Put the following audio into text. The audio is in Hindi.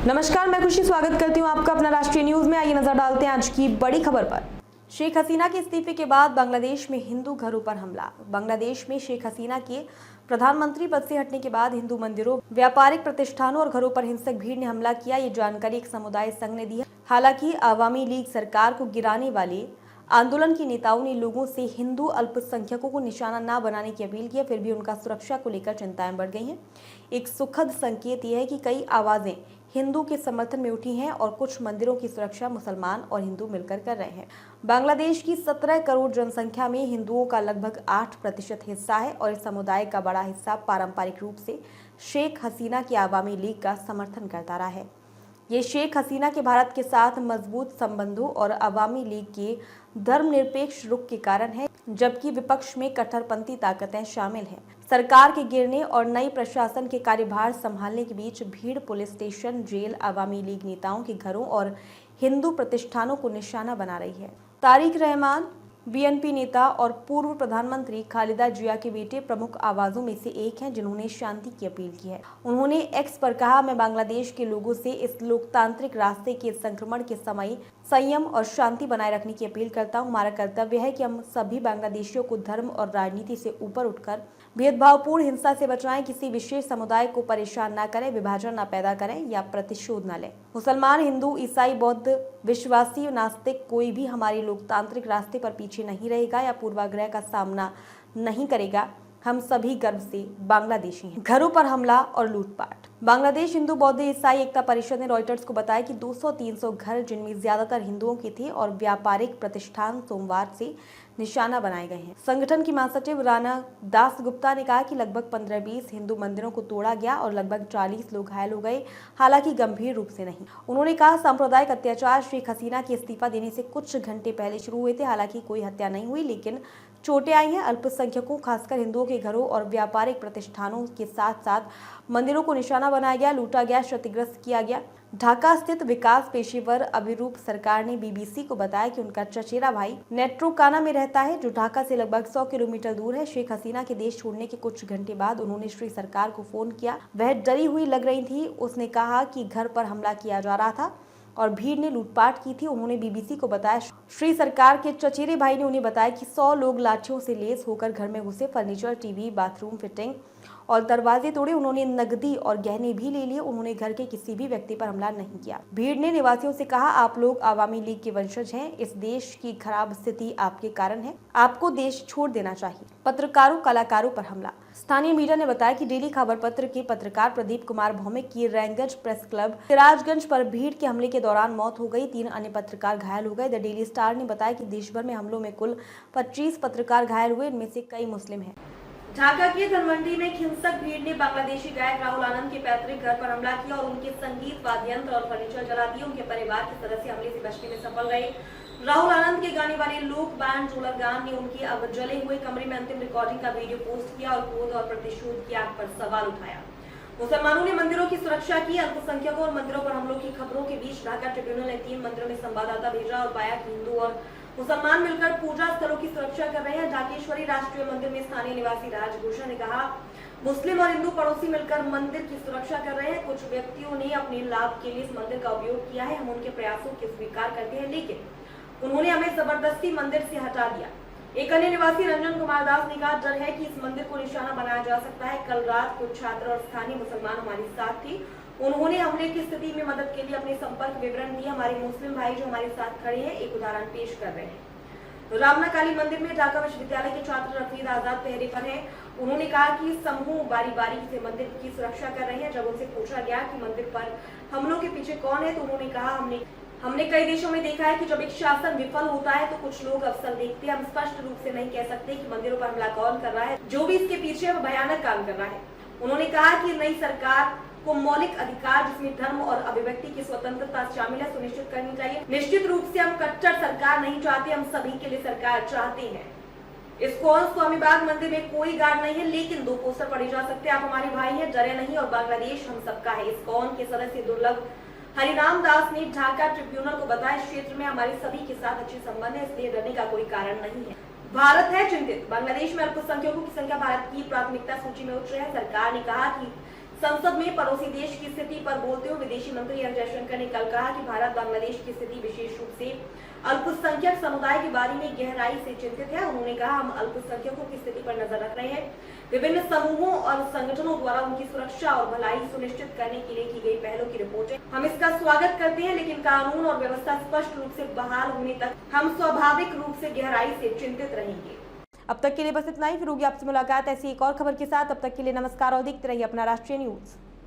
नमस्कार, मैं खुशी स्वागत करती हूं आपका अपना राष्ट्रीय न्यूज में। आइए नजर डालते हैं आज की बड़ी खबर पर। शेख हसीना के इस्तीफे के बाद बांग्लादेश में हिंदू घरों पर हमला। बांग्लादेश में शेख हसीना के प्रधानमंत्री पद से हटने के बाद हिंदू मंदिरों, व्यापारिक प्रतिष्ठानों और घरों पर हिंसक भीड़ ने हमला किया। ये जानकारी एक समुदाय संघ ने दी है। हालांकि आवामी लीग सरकार को गिराने वाले आंदोलन के नेताओं ने लोगों से हिंदू अल्पसंख्यकों को निशाना न बनाने की अपील की है। फिर भी उनका सुरक्षा को लेकर चिंताएं बढ़ गई हैं। एक सुखद संकेत यह है कि कई आवाजें हिंदू के समर्थन में उठी हैं और कुछ मंदिरों की सुरक्षा मुसलमान और हिंदू मिलकर कर रहे हैं। बांग्लादेश की 17 करोड़ जनसंख्या में हिंदुओं का लगभग 8% हिस्सा है और इस समुदाय का बड़ा हिस्सा पारंपरिक रूप से शेख हसीना की आवामी लीग का समर्थन करता रहा है। ये शेख हसीना के भारत के साथ मजबूत संबंधों और अवामी लीग के धर्मनिरपेक्ष रुख के कारण है, जबकि विपक्ष में कट्टरपंथी ताकतें शामिल हैं। सरकार के गिरने और नई प्रशासन के कार्यभार संभालने के बीच भीड़ पुलिस स्टेशन, जेल, अवामी लीग नेताओं के घरों और हिंदू प्रतिष्ठानों को निशाना बना रही है। तारिक रहमान बीएनपी नेता और पूर्व प्रधानमंत्री खालिदा जिया के बेटे प्रमुख आवाजों में से एक हैं, जिन्होंने शांति की अपील की है। उन्होंने एक्स पर कहा, मैं बांग्लादेश के लोगों से इस लोकतांत्रिक रास्ते के संक्रमण के समय संयम और शांति बनाए रखने की अपील करता हूं। हमारा कर्तव्य है कि हम सभी बांग्लादेशियों को धर्म और राजनीति से ऊपर उठकर भेदभावपूर्ण हिंसा से बचाएं। किसी विशेष समुदाय को परेशान न करें, विभाजन न पैदा करें या प्रतिशोध न लें। मुसलमान, हिंदू, ईसाई, बौद्ध, विश्वासी, नास्तिक, कोई भी हमारे लोकतांत्रिक रास्ते पर पीछे नहीं रहेगा या पूर्वाग्रह का सामना नहीं करेगा। हम सभी गर्व से बांग्लादेशी हैं। घरों पर हमला और लूटपाट। बांग्लादेश हिंदू बौद्ध ईसाई एकता परिषद ने रॉयटर्स को बताया कि 200-300 घर, जिनमें ज्यादातर हिंदुओं के थे, और व्यापारिक प्रतिष्ठान सोमवार से निशाना बनाए गए हैं। संगठन की महासचिव राणा दास गुप्ता ने कहा कि लगभग 15-20 हिंदू मंदिरों को तोड़ा गया और लगभग 40 लोग घायल हो गए, हालांकि गंभीर रूप से नहीं। उन्होंने कहा, सांप्रदायिक अत्याचार शेख हसीना के इस्तीफा देने से कुछ घंटे पहले शुरू हुए थे। हालांकि कोई हत्या नहीं हुई, लेकिन चोटें आई हैं। अल्पसंख्यकों, खासकर हिंदुओं के घरों और व्यापारिक प्रतिष्ठानों के साथ साथ मंदिरों को निशाना बनाया गया, लूटा गया, क्षतिग्रस्त किया गया। ढाका स्थित विकास पेशेवर अभिरूप सरकार ने बीबीसी को बताया कि उनका चचेरा भाई नेट्रोकाना में रहता है, जो ढाका से लगभग 100 किलोमीटर दूर है। शेख हसीना के देश छोड़ने के कुछ घंटे बाद उन्होंने श्री सरकार को फोन किया। वह डरी हुई लग रही थी। उसने कहा कि घर पर हमला किया जा रहा था और भीड़ ने लूटपाट की थी। उन्होंने बीबीसी को बताया, श्री सरकार के चचेरे भाई ने उन्हें बताया कि 100 लोग लाठियों से लेस होकर घर में घुसे, फर्नीचर, टीवी, बाथरूम फिटिंग और दरवाजे तोड़े। उन्होंने नकदी और गहने भी ले लिए। उन्होंने घर के किसी भी व्यक्ति पर हमला नहीं किया। भीड़ ने निवासियों से कहा, आप लोग आवामी लीग के वंशज हैं। इस देश की खराब स्थिति आपके कारण है। आपको देश छोड़ देना चाहिए। पत्रकारों, कलाकारों पर हमला। स्थानीय मीडिया ने बताया कि डेली खबर पत्र के पत्रकार प्रदीप कुमार भौमिक की रैंगंज प्रेस क्लब सिराजगंज पर भीड़ के हमले के दौरान मौत हो गई। 3 अन्य पत्रकार घायल हो गए। द डेली स्टार ने बताया कि देश भर में हमलों में कुल 25 पत्रकार घायल हुए, इनमें से कई मुस्लिम हैं। ढाका के धनमंडी में हिंसक भीड़ ने बांग्लादेशी गायक राहुल आनंद के पैतृक घर पर हमला किया और उनके संगीत, वाद्य यंत्र और फर्नीचर जला दिए। उनके परिवार के सदस्य हमले से बचने में सफल रहे। राहुल आनंद के गाने वाले लोक बैंड जोलर गान ने उनके अब जले हुए कमरे में अंतिम रिकॉर्डिंग का वीडियो पोस्ट किया और क्रोध और प्रतिशोध की आग पर सवाल उठाया। मुसलमानों ने मंदिरों की सुरक्षा की। अल्पसंख्यकों और मंदिरों पर हमलों की खबरों के बीच ढाका ट्रिब्यूनल ने 3 मंदिरों में संवाददाता भेजा और पाया कि हिंदू और मुसलमान मिलकर पूजा स्थलों की सुरक्षा कर रहे हैं। ढाकेश्वरी राष्ट्रीय मंदिर में स्थानीय निवासी राजभूषण ने कहा, मुस्लिम और हिंदू पड़ोसी मिलकर मंदिर की सुरक्षा कर रहे हैं। कुछ व्यक्तियों ने अपने लाभ के लिए इस मंदिर का उपयोग किया है। हम उनके प्रयासों को स्वीकार करते हैं, लेकिन उन्होंने हमें जबरदस्ती मंदिर से हटा दिया। एक अन्य निवासी रंजन कुमार दास ने कहा, डर है कि इस मंदिर को निशाना बनाया जा सकता है। कल रात कुछ छात्र और स्थानीय मुसलमान हमारे साथ थे। उन्होंने हमले की स्थिति में मदद के लिए अपने संपर्क विवरण दिए। हमारे मुस्लिम भाई जो हमारे साथ खड़े हैं, एक उदाहरण पेश कर रहे हैं। रामना काली मंदिर में ढाका विश्वविद्यालय के छात्र रफीद आजाद पहरे पर हैं। उन्होंने कहा कि समूह बारी बारी से मंदिर की सुरक्षा कर रहे हैं। जब उनसे पूछा गया कि मंदिर पर हमलों के पीछे कौन है, तो उन्होंने कहा, हमने कई देशों में देखा है कि जब एक शासन विफल होता है तो कुछ लोग अवसर देखते हैं। हम स्पष्ट रूप से नहीं कह सकते कि मंदिरों पर हमला कौन कर रहा है। जो भी इसके पीछे है, वो भयानक काम कर रहा है। उन्होंने कहा कि नई सरकार को मौलिक अधिकार, जिसमें धर्म और अभिव्यक्ति की स्वतंत्रता शामिल है, सुनिश्चित करनी चाहिए। निश्चित रूप से हम कट्टर सरकार नहीं चाहते, हम सभी के लिए सरकार चाहते हैं। इस्कॉन स्वामीबाग मंदिर में कोई गार्ड नहीं है, लेकिन 2 पोस्टर पड़े जा सकते हैं। आप हमारे भाई हैं, डरे नहीं, और बांग्लादेश हम सबका है। इस्कॉन के सदस्य दुर्लभ हरिराम दास ने ढाका ट्रिब्यूनल को बताया, इस क्षेत्र में हमारे सभी के साथ अच्छे संबंध है, इसलिए डरने का कोई कारण नहीं है। भारत है चिंतित। बांग्लादेश में अल्पसंख्यकों की संख्या भारत की प्राथमिकता सूची में उच्च है। सरकार ने कहा कि संसद में पड़ोसी देश की स्थिति पर बोलते हुए विदेशी मंत्री एस जयशंकर ने कल कहा कि भारत बांग्लादेश की स्थिति विशेष रूप से अल्पसंख्यक समुदाय के बारे में गहराई से चिंतित है। उन्होंने कहा, हम अल्पसंख्यकों की स्थिति पर नजर रख रहे हैं। विभिन्न समूहों और संगठनों द्वारा उनकी सुरक्षा और भलाई सुनिश्चित करने के लिए की गई पहलों की रिपोर्टें हम इसका स्वागत करते हैं, लेकिन कानून और व्यवस्था स्पष्ट रूप से बहाल होने तक हम स्वाभाविक रूप से गहराई से चिंतित रहेंगे। अब तक के लिए बस इतना ही। फिर होगी आपसे मुलाकात ऐसी एक और खबर के साथ। तब तक के लिए नमस्कार और देखते रहिए अपना राष्ट्रीय न्यूज।